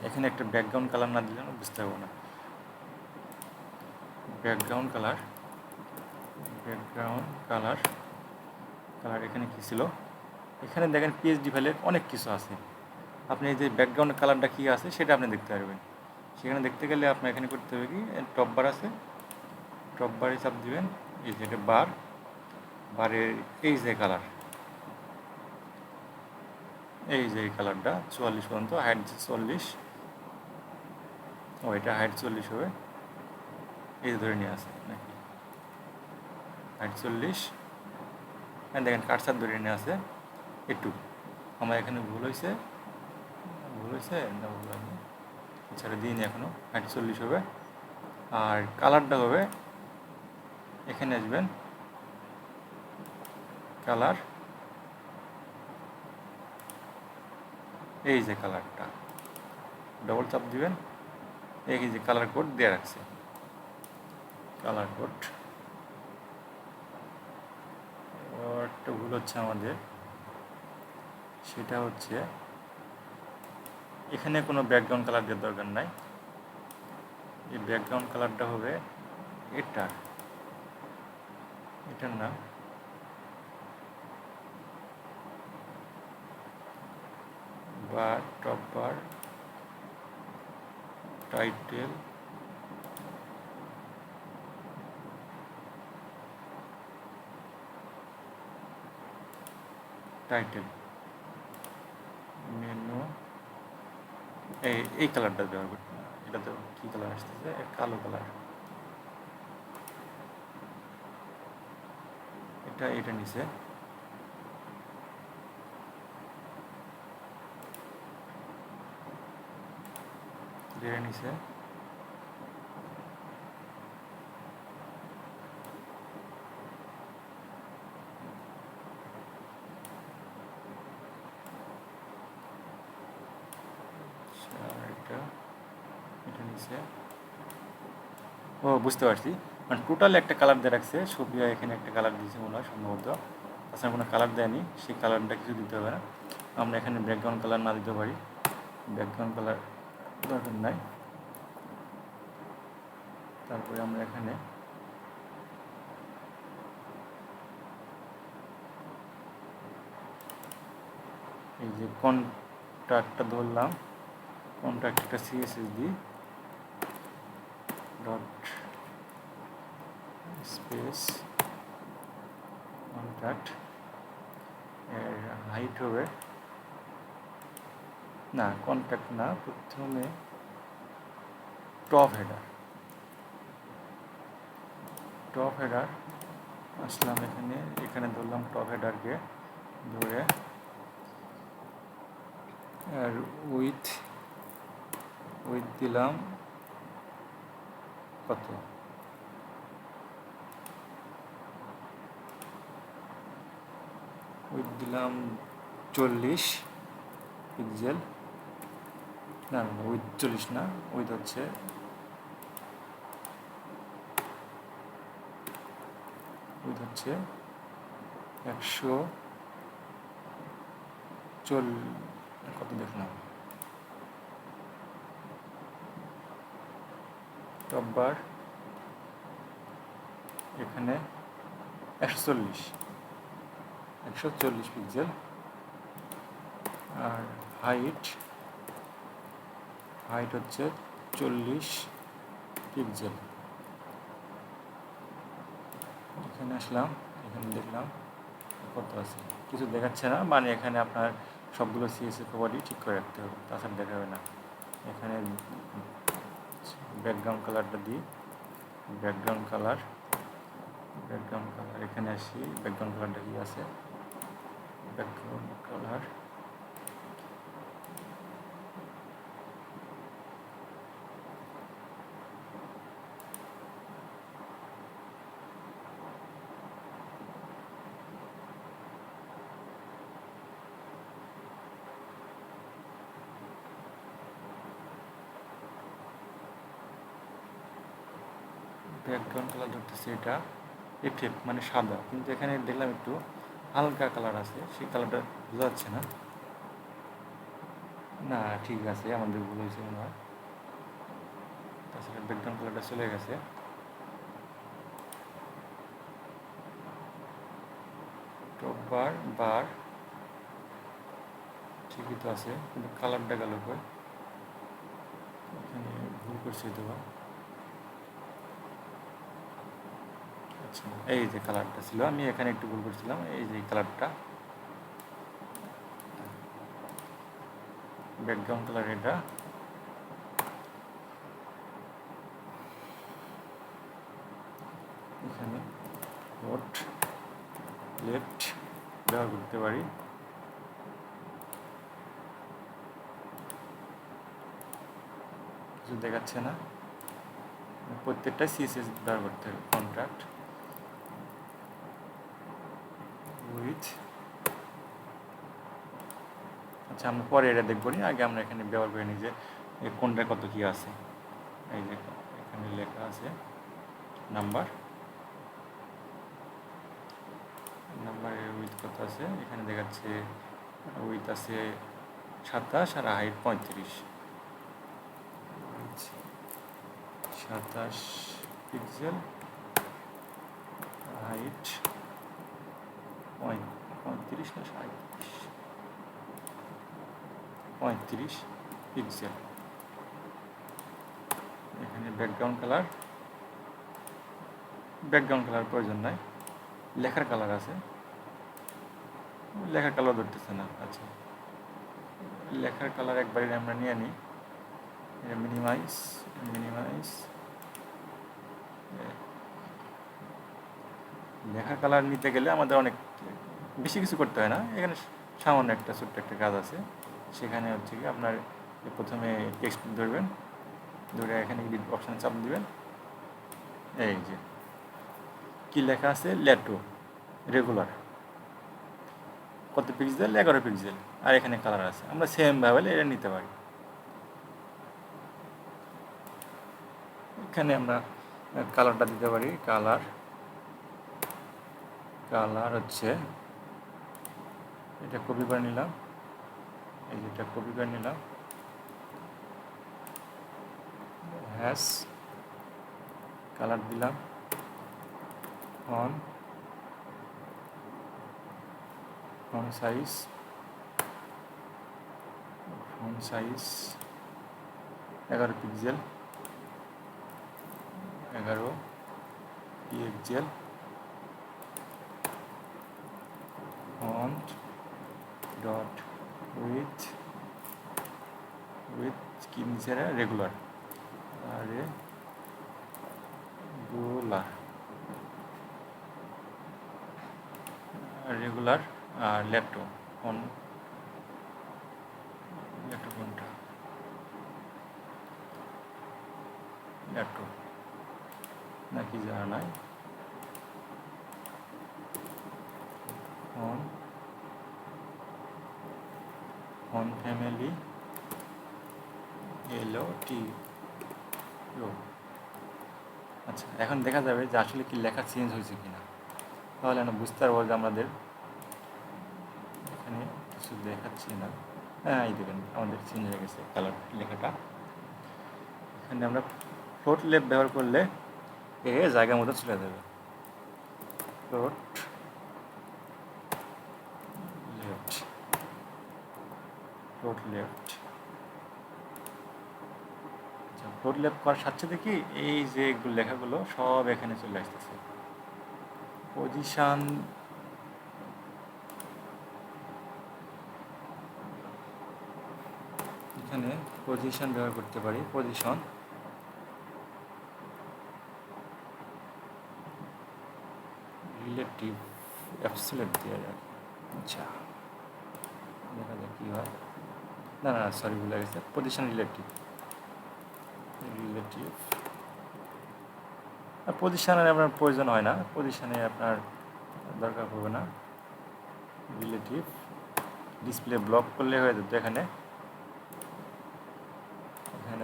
এখানে একটা background colour না দিলে বুঝতে পারবো না। ব্যাকগ্রাউন্ড কালার এখানে কী ছিল, এখানে দেখেন PSD ফাইলের অনেক কিছু আছে। আপনি এই যে ব্যাকগ্রাউন্ড কালারটা কী আছে সেটা আপনি দেখতে পারবেন। সেখানে দেখতে গেলে আপনার এখানে করতে হবে কি, টপ বার আছে, টপ বারে চাপ দিবেন, এই যে এটা বারের এই যে কালার, এই যে এই কালারটা 44 পর্যন্ত, হাইট 40, ও এটা হাইট 40 হবে, এই ধরে নিয়ে আসে নাকি হাইট 40, হ্যাঁ দেখেন কাটসার ধরে নিয়ে আসে একটু। আমার এখানে ভুল হয়েছে না ভুল হয়নি, এছাড়া দিইনি এখনও, হাইট 40 হবে। আর কালারটা হবে, এখানে আসবেন কালার, এই যে কালারটা ডবল চাপ দিবেন, এই যে কালার কোড দেওয়া রাখছে, কালার কোড। একটা ভুল হচ্ছে আমাদের, সেটা হচ্ছে এখানে কোনো ব্যাকগ্রাউন্ড কালার দেওয়ার দরকার নাই। এই ব্যাকগ্রাউন্ড কালারটা হবে এটার না, বা টপ বার, টাইটেল, মেনু, এই কালারটা ব্যবহার করতে হবে। এটা তো কী কালার আসতেছে, কালো কালার, এটা নিচে নিচে এটা নিচে, ও বুঝতে পারছি, মানে টোটাল একটা কালার দিয়ে রাখছে। সুপ্রিয়া এখানে একটা কালার দিয়েছে মনে হয় সম্ভবত, তাছাড়া কোনো কালার দেয়নি, সেই কালারটা কিছু দিতে হবে না। আমরা এখানে ব্যাকগ্রাউন্ড কালার না দিতে পারি, ব্যাকগ্রাউন্ড কালার দরকার নাই। তারপরে আমরা এখানে এই যে কন্ট্রাক্টটা ধরলাম, কন্ট্রাক্টটা CSS দিই, ডট স্পেস কন্ট্রাক্ট, এর হাইট হবে না, কন্ট্রাক্ট না, প্রথমে টপ হেডার আসলাম, এখানে ধরলাম টপ হেডারকে ধরে, আর উইথ দিলাম কত, উইথ দিলাম 40 পিক্সেল, না উইথ 40 না, উইথ হচ্ছে 140, কত দেখলাম, টপ বার এখানে 140 পিক্সেল, আর হাইট হচ্ছে 40 পিক্সেল। এখানে আসলাম, এখানে দেখলাম কত আছে, কিছু দেখাচ্ছে না, মানে এখানে আপনার সবগুলো CSS প্রপার্টি ঠিক করে রাখতে হবে, তাছাড়া দেখাবে না। এখানে ব্যাকগ্রাউন্ড কালারটা দিই, ব্যাকগ্রাউন্ড কালার এখানে আসি, ব্যাকগ্রাউন্ড কালারটা কি আছে, ব্যাকগ্রাউন্ড কালার ধরতেছে এটা FF মানে সাদা, কিন্তু এখানে দেখলাম একটু হালকা কালার আছে, সেই কালারটা বোঝা যাচ্ছে না, না ঠিক আছে, আমাদের ভুল হয়েছে মনে হয়। তাছাড়া ব্যাকগ্রাউন্ড কালারটা চলে গেছে। টপ বার বার ঠিকই তো আছে, কিন্তু কালারটা গেল কই? এখানে ভুল করছি তো। আচ্ছা, এই যে কালারটা ছিল, আমি এখানে একটু ভুল করছিলাম। এই যে কালারটা, ব্যাকগ্রাউন্ড কালার এটা। এখানে ফোর্ট লেফট ব্যবহার করতে পারি। কিছু দেখাচ্ছে না, প্রত্যেকটা সিএসএস ব্যবহার করতে হবে। কন্ট্রাক্ট উইথ, আচ্ছা আমরা পরে এটা দেখবো নি, আগে আমরা এখানে ব্যবহার করে নিই যে কোনটা কত কি আছে। এই যে এখানে লেখা আছে নাম্বার, নাম্বারের উইথ কত আছে এখানে দেখাচ্ছে। উইথ আছে 27 আর হাইট 35। 27 পিক্সেল, হাইট 35 না 35 পিক্সেল। এখানে ব্যাকগ্রাউন্ড কালার, ব্যাকগ্রাউন্ড কালার প্রয়োজন নাই, লেখার কালার আছে, লেখার কালার ধরতেছে না। আচ্ছা, লেখার কালার একবারে আমরা নিয়ে নিই, মিনিমাইজ মিনিমাইজ। লেখার কালার নিতে গেলে আমাদের অনেক বেশি কিছু করতে হয় না, এখানে সামান্য একটা ছোট্ট একটা কাজ আছে। সেখানে হচ্ছে কি আপনার প্রথমে টেক্সট ধরবেন, ধরে এখানে এডিট অপশানে চাপ দিবেন। এই যে কি লেখা আছে, ল্যাটো রেগুলার কত পিক্সেল, 11 পিক্সেল, আর এখানে কালার আছে। আমরা সেমভাবে এটা নিতে পারি। এখানে আমরা কালারটা দিতে পারি। কালার কালার হচ্ছে এটা কপি করে নিলাম, এই যেটা কপি করে নিলাম, হ্যাশ কালার দিলাম, font size, font size 11 pixel, 11 pixel, font dot with কি নিচে রেগুলার, রেগুলার আর ল্যাটো কোনটা, ল্যাটো নাকি জানা নাই। Font family LOT। আচ্ছা, এখন দেখা যাবে যে আসলে কি লেখা চেঞ্জ হয়েছে কিনা, তাহলে আমরা বুঝতে পারবো যে আমাদের এখানে কিছু দেখাচ্ছি না। হ্যাঁ, এই দেখেন আমাদের চেঞ্জ হয়ে গেছে কালার, লেখাটা। এখানে আমরা ফ্লোট লেফট ব্যবহার করলে এ জায়গা মতো চলে যাবে। Float left, float left. আচ্ছা, ফ্লোট লেফট করার সাথে সাথে কি এই যে লেখাগুলো সব এখানে চলে আসতেছে। পজিশন এখানে পজিশন ব্যবহার করতে পারি। পজিশন রিলেটিভ অ্যাবসলিউট দেওয়া যায়। আচ্ছা, দেখা যাক কী হয়। না না সরি, ভুলে গেছে। পজিশন রিলেটিভ, পজিশনের আপনার প্রয়োজন হয় না, পজিশনে আপনার দরকার পড়বে না। রিলেটিভ ডিসপ্লে ব্লক করলে হয়ে যেত। এখানে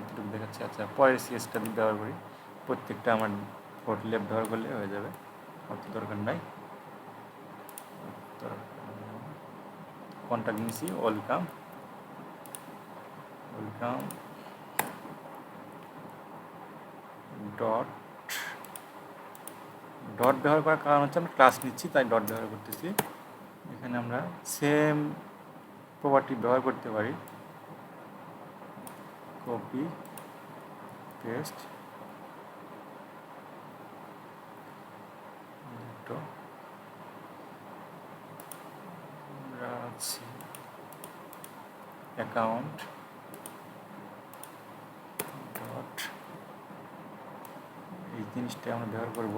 এতটুকু দেখাচ্ছে। আচ্ছা, পরের সিএসটা ব্যবহার করি। প্রত্যেকটা আমার ফোর্ট লেফট ব্যবহার করলে হয়ে যাবে, অত দরকার নাই। কন্ট্যাক্ট নিছি, ওয়েলকাম, ব্যাকগ্রাউন্ড ডট ডট ব্যবহার করার কারণ হচ্ছে আমরা ক্লাস নিচ্ছি, তাই ডট ব্যবহার করতেছি। এখানে আমরা সেম প্রপার্টি ব্যবহার করতে পারি, কপি পেস্ট, অ্যাকাউন্ট ডট, এই জিনিসটা আমরা ব্যবহার করব।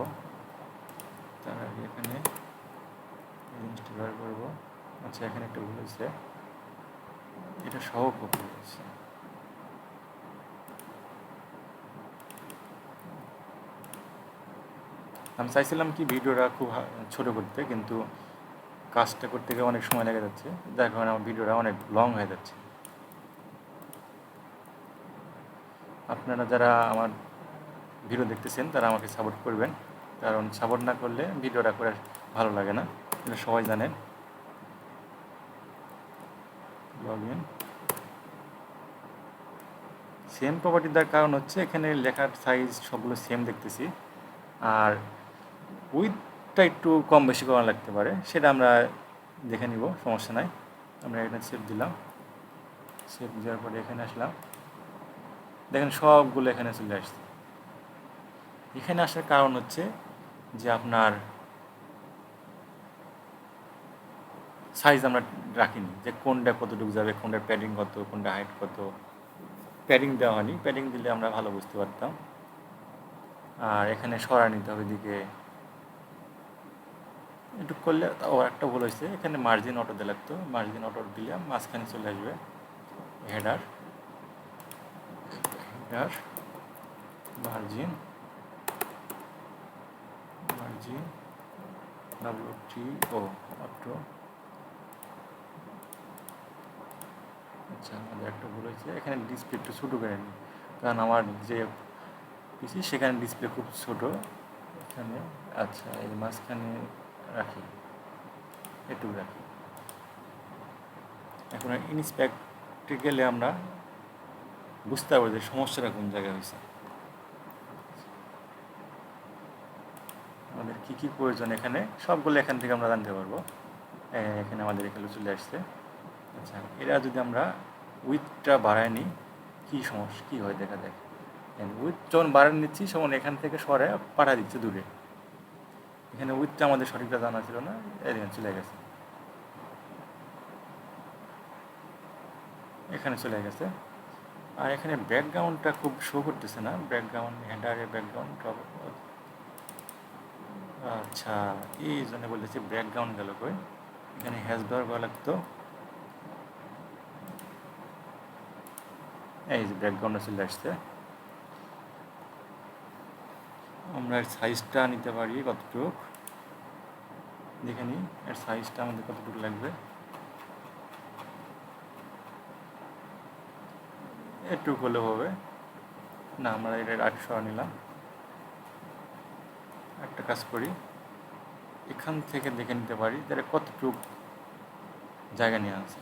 তার আগে এখানে এই জিনিসটা ব্যবহার করব। আচ্ছা, এখানে একটা ভুল হয়েছে, এটা সহ কপি হয়েছে। আমি চাইছিলাম কি ভিডিওটা খুব ছোট করতে, কিন্তু কাজটা করতে গিয়ে অনেক সময় লেগে যাচ্ছে, যার কারণে আমার ভিডিওটা অনেক লং হয়ে যাচ্ছে। আপনারা যারা আমার ভিডিও দেখতেছেন তারা আমাকে সাপোর্ট করবেন, কারণ সাপোর্ট না করলে ভিডিওটা করে ভালো লাগে না, এটা সবাই জানেন। লগ ইন সেম প্রপার্টি দেওয়ার কারণ হচ্ছে এখানে লেখার সাইজ সবগুলো সেম দেখতেছি, আর উইথটা একটু কম বেশি করা লাগতে পারে, সেটা আমরা দেখে নিব, সমস্যা নাই। আমরা এখানে সেভ দিলাম, সেভ দেওয়ার পরে এখানে আসলাম, দেখেন সবগুলো এখানে চলে আসছে। এখানে আসার কারণ হচ্ছে যে আপনার সাইজ আমরা রাখিনি, যে কোনটা কতটুকু যাবে, কোনটার প্যাডিং কত, কোনটা হাইট কত। প্যাডিং দেওয়া হয়নি, প্যাডিং দিলে আমরা ভালো বুঝতে পারতাম। আর এখানে সরা নিতে হবে দিকে একটু করলে, ও একটা ভুল হয়েছে, এখানে মার্জিন অটো দিয়ে লাগতো, মার্জিন অটো দিলে মাঝখানে চলে আসবে header, header margin margin WTO auto. আচ্ছা, আমাদের একটা ভুল হয়েছে, এখানে ডিসপ্লে একটু ছোটো করে নিই, কারণ আমার যে পিসি সেখানে ডিসপ্লে খুব ছোট এখানে। আচ্ছা, এই মাঝখানে রাখি, একটু রাখি। এখন ইন্সপেক্টে গেলে আমরা বুঝতে পারবো যে সমস্যাটা কোন জায়গায় হয়েছে, আমাদের কী কী প্রয়োজন এখানে সবগুলো এখান থেকে আমরা জানতে পারবো। এখানে আমাদের এখানে চলে আসছে। আচ্ছা, এরা যদি আমরা উইথটা বাড়ায় নিই, কী সমস্যা কী হয় দেখা যায়। উইথ যখন বাড়ায় নিচ্ছি তখন এখান থেকে সরে পাঠা দিচ্ছে দূরে, এখানে উইথটা আমাদের সঠিকটা জানা ছিল না, এখানে চলে গেছে, এখানে চলে গেছে। আর এখানে ব্যাকগ্রাউন্ডটা খুব শো করতেছে না, ব্যাকগ্রাউন্ড হেডারের ব্যাকগ্রাউন্ড। আচ্ছা, এই জন্য বলেছি ব্যাকগ্রাউন্ড গেল কই, এখানে হ্যাশ ব্যবহার করা লাগতো। এই যে ব্যাকগ্রাউন্ডে চলে আসছে। আমরা এর সাইজটা নিতে পারি কতটুকু, দেখে নিই এর সাইজটা আমাদের কতটুকু লাগবে। একটু হলেও হবে না, আমরা এটা 800 নিলাম। একটা কাজ করি, এখান থেকে দেখে নিতে পারি তাহলে কতটুকু জায়গা নিয়ে আছে।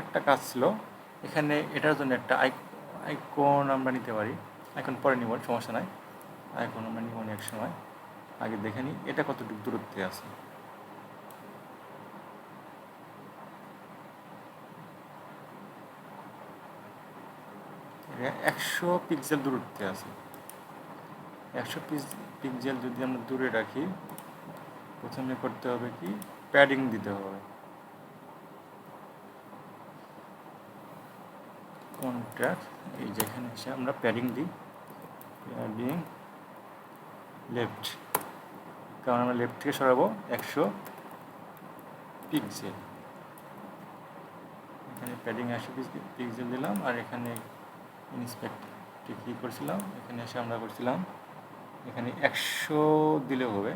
একটা কাজ ছিল এখানে, এটার জন্য একটা আইকন আমরা নিতে পারি, আইকন পরে নিব, সমস্যা নাই, আইকন আমরা নিব এক সময়। আগে দেখে নিই এটা কতটুকু দূরত্বে আছে। এটা 100 পিক্সেল দূরত্বে আছে। 100 পিক্সেল যদি আমরা দূরে রাখি, প্রথমে করতে হবে কি, প্যাডিং দিতে হবে। কন্ট্রাক্ট, এই যেখানে এসে আমরা প্যাডিং দিই, প্যাডিং লেফট, কারণ আমরা লেফট থেকে সরাবো 100 পিক্সেল। এখানে প্যাডিং 100 পিক্সেল দিলাম, আর এখানে ইন্সপেক্টে কী করছিলাম, এখানে এসে আমরা করছিলাম এখানে 100 দিলেও হবে।